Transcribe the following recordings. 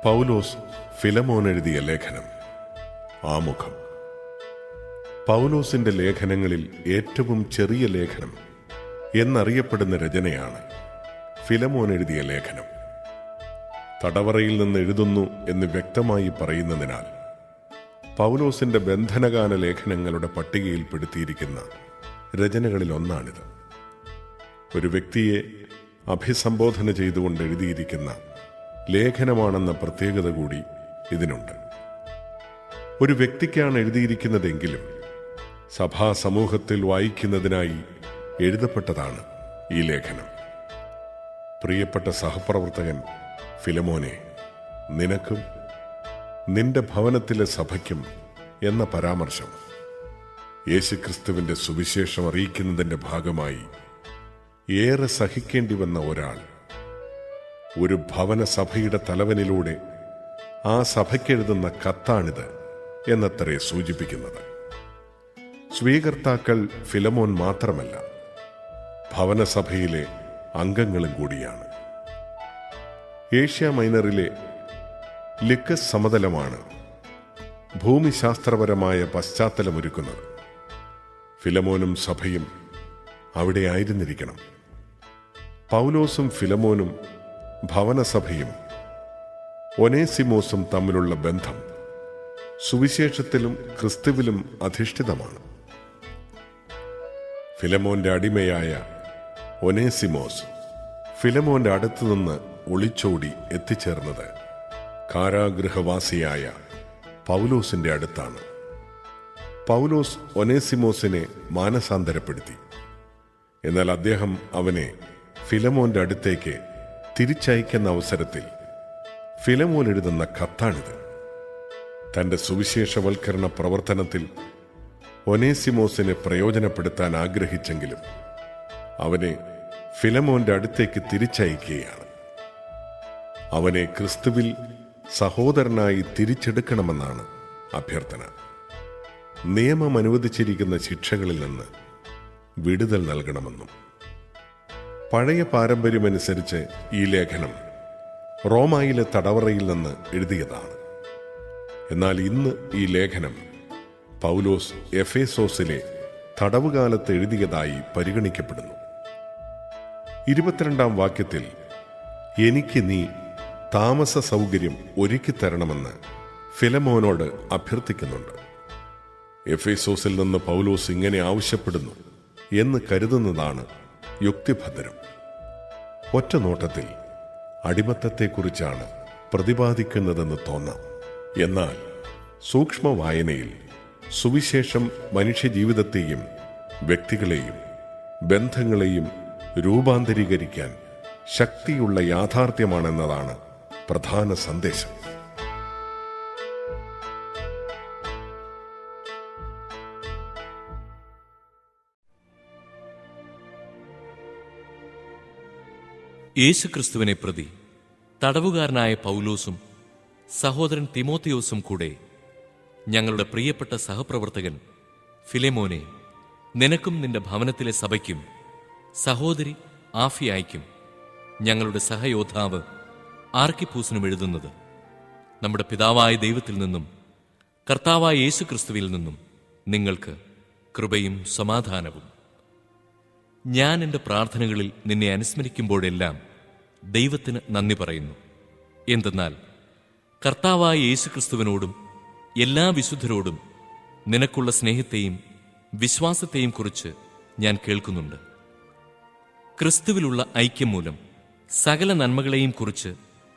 പൗലോസ് ഫിലമോൻ എഴുതിയ ലേഖനം. ആമുഖം. പൗലോസിന്റെ ലേഖനങ്ങളിൽ ഏറ്റവും ചെറിയ ലേഖനം എന്നറിയപ്പെടുന്ന രചനയാണ് ഫിലമോൻ എഴുതിയ ലേഖനം. തടവറയിൽ നിന്ന് എഴുതുന്നു എന്ന് വ്യക്തമായി പറയുന്നതിനാൽ പൗലോസിന്റെ ബന്ധനകാല ലേഖനങ്ങളുടെ പട്ടികയിൽപ്പെടുത്തിയിരിക്കുന്ന രചനകളിൽ ഒന്നാണിത്. ഒരു വ്യക്തിയെ അഭിസംബോധന ചെയ്തുകൊണ്ട് എഴുതിയിരിക്കുന്ന ലേഖനമാണെന്ന പ്രത്യേകത കൂടി ഇതിനുണ്ട്. ഒരു വ്യക്തിക്കാണ് എഴുതിയിരിക്കുന്നതെങ്കിലും സഭാ സമൂഹത്തിൽ വായിക്കുന്നതിനായി എഴുതപ്പെട്ടതാണ് ഈ ലേഖനം. പ്രിയപ്പെട്ട സഹപ്രവർത്തകൻ ഫിലമോനെ, നിനക്കും നിന്റെ ഭവനത്തിലെ സഭയ്ക്കും എന്ന പരാമർശം യേശുക്രിസ്തുവിന്റെ സുവിശേഷം അറിയിക്കുന്നതിന്റെ ഭാഗമായി ഏറെ സഹിക്കേണ്ടി വന്ന ഒരാൾ ഒരു ഭവന സഭയുടെ തലവനിലൂടെ ആ സഭയ്ക്കെഴുതുന്ന കത്താണിത് എന്നത്രേ സൂചിപ്പിക്കുന്നത്. സ്വീകർത്താക്കൾ ഫിലമോൻ മാത്രമല്ല, ഭവനസഭയിലെ അംഗങ്ങളും കൂടിയാണ്. ഏഷ്യ മൈനറിലെ ലിക്കസ് സമതലമാണ് ഭൂമിശാസ്ത്രപരമായ പശ്ചാത്തലമൊരുക്കുന്നത്. ഫിലമോനും സഭയും അവിടെ ആയിരുന്നിരിക്കണം. പൗലോസും ഫിലമോനും ഭവനസഭയും ഒനേസിമോസും തമ്മിലുള്ള ബന്ധം സുവിശേഷത്തിലും ക്രിസ്തുവിലും അധിഷ്ഠിതമാണ്. ഫിലമോന്റെ അടിമയായ ഒനേസിമോസ് ഫിലമോന്റെ അടുത്തുനിന്ന് ഒളിച്ചോടി എത്തിച്ചേർന്നത് കാരാഗൃഹവാസിയായ പൗലോസിന്റെ അടുത്താണ്. പൗലോസ് ഒനേസിമോസിനെ മാനസാന്തരപ്പെടുത്തി. എന്നാൽ അദ്ദേഹം അവനെ ഫിലമോന്റെ അടുത്തേക്ക് തിരിച്ചയക്കുന്ന അവസരത്തിൽ ഫിലമോൻ എഴുതുന്ന കത്താണിത്. തന്റെ സുവിശേഷവൽക്കരണ പ്രവർത്തനത്തിൽ ഒനേസിമോസിനെ പ്രയോജനപ്പെടുത്താൻ ആഗ്രഹിച്ചെങ്കിലും അവനെ ഫിലമോന്റെ അടുത്തേക്ക് തിരിച്ചയക്കുകയാണ്. അവനെ ക്രിസ്തുവിൽ സഹോദരനായി തിരിച്ചെടുക്കണമെന്നാണ് അഭ്യർത്ഥന. നിയമം അനുവദിച്ചിരിക്കുന്ന ശിക്ഷകളിൽ നിന്ന് വിടുതൽ നൽകണമെന്നും. പഴയ പാരമ്പര്യമനുസരിച്ച് ഈ ലേഖനം റോമായിലെ തടവറയിൽ നിന്ന് എഴുതിയതാണ്. എന്നാൽ ഇന്ന് ഈ ലേഖനം പൗലോസ് എഫേസോസിലെ തടവുകാലത്ത് എഴുതിയതായി പരിഗണിക്കപ്പെടുന്നു. 22-ാം വാക്യത്തിൽ എനിക്ക് നീ താമസ സൗകര്യം ഒരുക്കിത്തരണമെന്ന് ഫിലമോനോട് അഭ്യർത്ഥിക്കുന്നുണ്ട്. എഫേസോസിൽ നിന്ന് പൗലോസ് ഇങ്ങനെ ആവശ്യപ്പെടുന്നു എന്ന് കരുതുന്നതാണ് യുക്തിഭദ്രം. ഒറ്റ നോട്ടത്തിൽ അടിമത്തത്തെക്കുറിച്ചാണ് പ്രതിപാദിക്കുന്നതെന്ന് തോന്നാം. എന്നാൽ സൂക്ഷ്മ വായനയിൽ സുവിശേഷം മനുഷ്യജീവിതത്തെയും വ്യക്തികളെയും ബന്ധങ്ങളെയും രൂപാന്തരീകരിക്കാൻ ശക്തിയുള്ള യാഥാർത്ഥ്യമാണെന്നതാണ് പ്രധാന സന്ദേശം. യേശുക്രിസ്തുവിനെ പ്രതി തടവുകാരനായ പൗലോസും സഹോദരൻ തിമോത്തിയോസും കൂടെ ഞങ്ങളുടെ പ്രിയപ്പെട്ട സഹപ്രവർത്തകൻ ഫിലെമോനെ, നിനക്കും നിന്റെ ഭവനത്തിലെ സഭയ്ക്കും സഹോദരി ആഫിയായ്ക്കും ഞങ്ങളുടെ സഹയോദ്ധാവ് ആർക്കിപ്പൂസിനും എഴുതുന്നത് നമ്മുടെ പിതാവായ ദൈവത്തിൽ നിന്നും കർത്താവായ യേശുക്രിസ്തുവിൽ നിന്നും നിങ്ങൾക്ക് കൃപയും സമാധാനവും. ഞാൻ എൻ്റെ പ്രാർത്ഥനകളിൽ നിന്നെ അനുസ്മരിക്കുമ്പോഴെല്ലാം ദൈവത്തിന് നന്ദി പറയുന്നു. എന്തെന്നാൽ കർത്താവായ യേശുക്രിസ്തുവിനോടും എല്ലാ വിശുദ്ധരോടും നിനക്കുള്ള സ്നേഹത്തെയും വിശ്വാസത്തെയും കുറിച്ച് ഞാൻ കേൾക്കുന്നുണ്ട്. ക്രിസ്തുവിലുള്ള ഐക്യം മൂലം സകല നന്മകളെയും കുറിച്ച്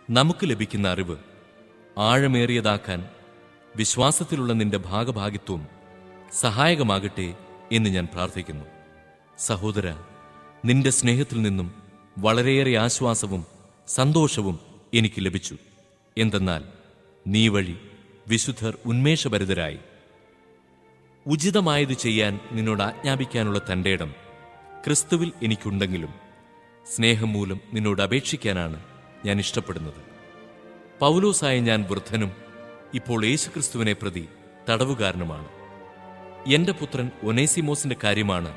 നമുക്ക് ലഭിക്കുന്ന അറിവ് ആഴമേറിയതാക്കാൻ വിശ്വാസത്തിലുള്ള നിന്റെ ഭാഗഭാഗിത്വം സഹായകമാകട്ടെ എന്ന് ഞാൻ പ്രാർത്ഥിക്കുന്നു. സഹോദര, നിന്റെ സ്നേഹത്തിൽ നിന്നും വളരെയേറെ ആശ്വാസവും സന്തോഷവും എനിക്ക് ലഭിച്ചു. എന്തെന്നാൽ നീ വഴി വിശുദ്ധർ ഉന്മേഷഭരിതരായി. ഉചിതമായത് ചെയ്യാൻ നിന്നോട് ആജ്ഞാപിക്കാനുള്ള തന്റെ ഇടം ക്രിസ്തുവിൽ എനിക്കുണ്ടെങ്കിലും സ്നേഹം മൂലം നിന്നോട് അപേക്ഷിക്കാനാണ് ഞാൻ ഇഷ്ടപ്പെടുന്നത്. പൗലോസായ ഞാൻ വൃദ്ധനും ഇപ്പോൾ യേശുക്രിസ്തുവിനെ പ്രതി തടവുകാരനുമാണ്. എന്റെ പുത്രൻ ഒനേസിമോസിന്റെ കാര്യമാണ്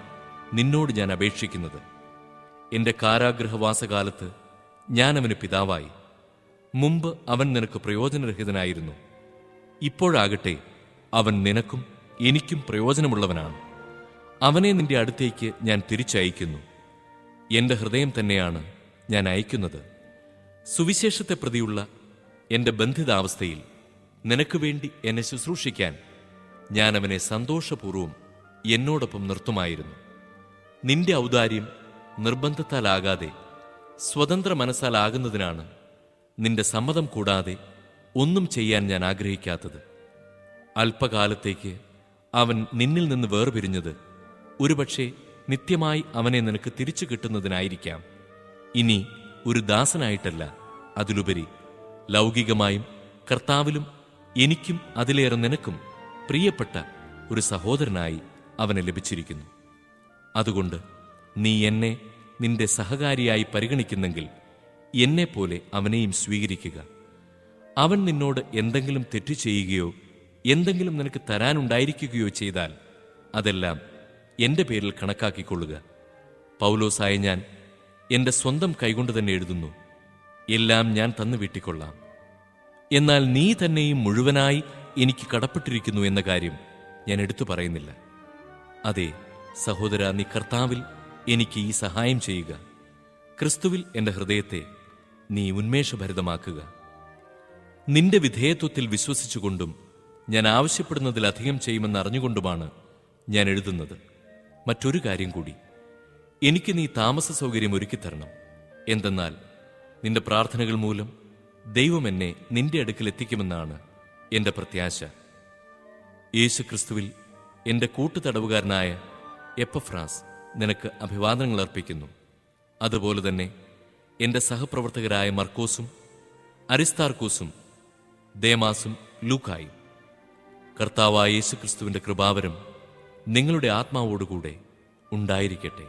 നിന്നോട് ഞാൻ അപേക്ഷിക്കുന്നത്. എന്റെ കാരാഗൃഹവാസകാലത്ത് ഞാൻ അവന് പിതാവായി. മുമ്പ് അവൻ നിനക്ക് പ്രയോജനരഹിതനായിരുന്നു. ഇപ്പോഴാകട്ടെ അവൻ നിനക്കും എനിക്കും പ്രയോജനമുള്ളവനാണ്. അവനെ നിന്റെ അടുത്തേക്ക് ഞാൻ തിരിച്ചയക്കുന്നു. എന്റെ ഹൃദയം തന്നെയാണ് ഞാൻ അയക്കുന്നത്. സുവിശേഷത്തെ പ്രതിയുള്ള എന്റെ ബന്ധിതാവസ്ഥയിൽ നിനക്ക് വേണ്ടി എന്നെ ശുശ്രൂഷിക്കാൻ ഞാൻ അവനെ സന്തോഷപൂർവ്വം എന്നോടൊപ്പം നിർത്തുമായിരുന്നു. നിന്റെ ഔദാര്യം നിർബന്ധത്താലാകാതെ സ്വതന്ത്ര മനസ്സാലാകുന്നതിനാണ് നിന്റെ സമ്മതം കൂടാതെ ഒന്നും ചെയ്യാൻ ഞാൻ ആഗ്രഹിക്കാത്തത്. അല്പകാലത്തേക്ക് അവൻ നിന്നിൽ നിന്ന് വേർപിരിഞ്ഞത് ഒരുപക്ഷെ നിത്യമായി അവനെ നിനക്ക് തിരിച്ചു കിട്ടുന്നതിനായിരിക്കാം. ഇനി ഒരു ദാസനായിട്ടല്ല, അതിലുപരി ലൗകികമായും കർത്താവിലും എനിക്കും അതിലേറെ നിനക്കും പ്രിയപ്പെട്ട ഒരു സഹോദരനായി അവനെ ലഭിച്ചിരിക്കുന്നു. അതുകൊണ്ട് നീ എന്നെ നിന്റെ സഹകാരിയായി പരിഗണിക്കുന്നെങ്കിൽ എന്നെപ്പോലെ അവനെയും സ്വീകരിക്കുക. അവൻ നിന്നോട് എന്തെങ്കിലും തെറ്റു ചെയ്യുകയോ എന്തെങ്കിലും നിനക്ക് തരാനുണ്ടായിരിക്കുകയോ ചെയ്താൽ അതെല്ലാം എന്റെ പേരിൽ കണക്കാക്കിക്കൊള്ളുക. പൗലോസായ ഞാൻ എന്റെ സ്വന്തം കൈകൊണ്ട് തന്നെ എഴുതുന്നു, എല്ലാം ഞാൻ തന്നു വീട്ടിക്കൊള്ളാം. എന്നാൽ നീ തന്നെയും മുഴുവനായി എനിക്ക് കടപ്പെട്ടിരിക്കുന്നു എന്ന കാര്യം ഞാൻ എടുത്തു പറയുന്നില്ല. അതെ സഹോദര, നീ കർത്താവിൽ എനിക്ക് ഈ സഹായം ചെയ്യുക. ക്രിസ്തുവിൽ എന്റെ ഹൃദയത്തെ നീ ഉന്മേഷഭരിതമാക്കുക. നിന്റെ വിധേയത്വത്തിൽ വിശ്വസിച്ചുകൊണ്ടും ഞാൻ ആവശ്യപ്പെടുന്നതിലധികം ചെയ്യുമെന്ന് അറിഞ്ഞുകൊണ്ടുമാണ് ഞാൻ എഴുതുന്നത്. മറ്റൊരു കാര്യം കൂടി, എനിക്ക് നീ താമസ സൗകര്യം ഒരുക്കിത്തരണം. എന്തെന്നാൽ നിന്റെ പ്രാർത്ഥനകൾ മൂലം ദൈവം എന്നെ നിന്റെ അടുക്കൽ എത്തിക്കുമെന്നാണ് എന്റെ പ്രത്യാശ. യേശുക്രിസ്തുവിൽ എന്റെ കൂട്ടുതടവുകാരനായ എപ്പഫ്രാസ് നിനക്ക് അഭിവാദനങ്ങൾ അർപ്പിക്കുന്നു. അതുപോലെ തന്നെ എന്റെ സഹപ്രവർത്തകരായ മർക്കോസും അരിസ്താർക്കൂസും ദേമാസും ലൂക്കായും. കർത്താവായ യേശുക്രിസ്തുവിന്റെ കൃപാവരം നിങ്ങളുടെ ആത്മാവോടുകൂടെ ഉണ്ടായിരിക്കട്ടെ.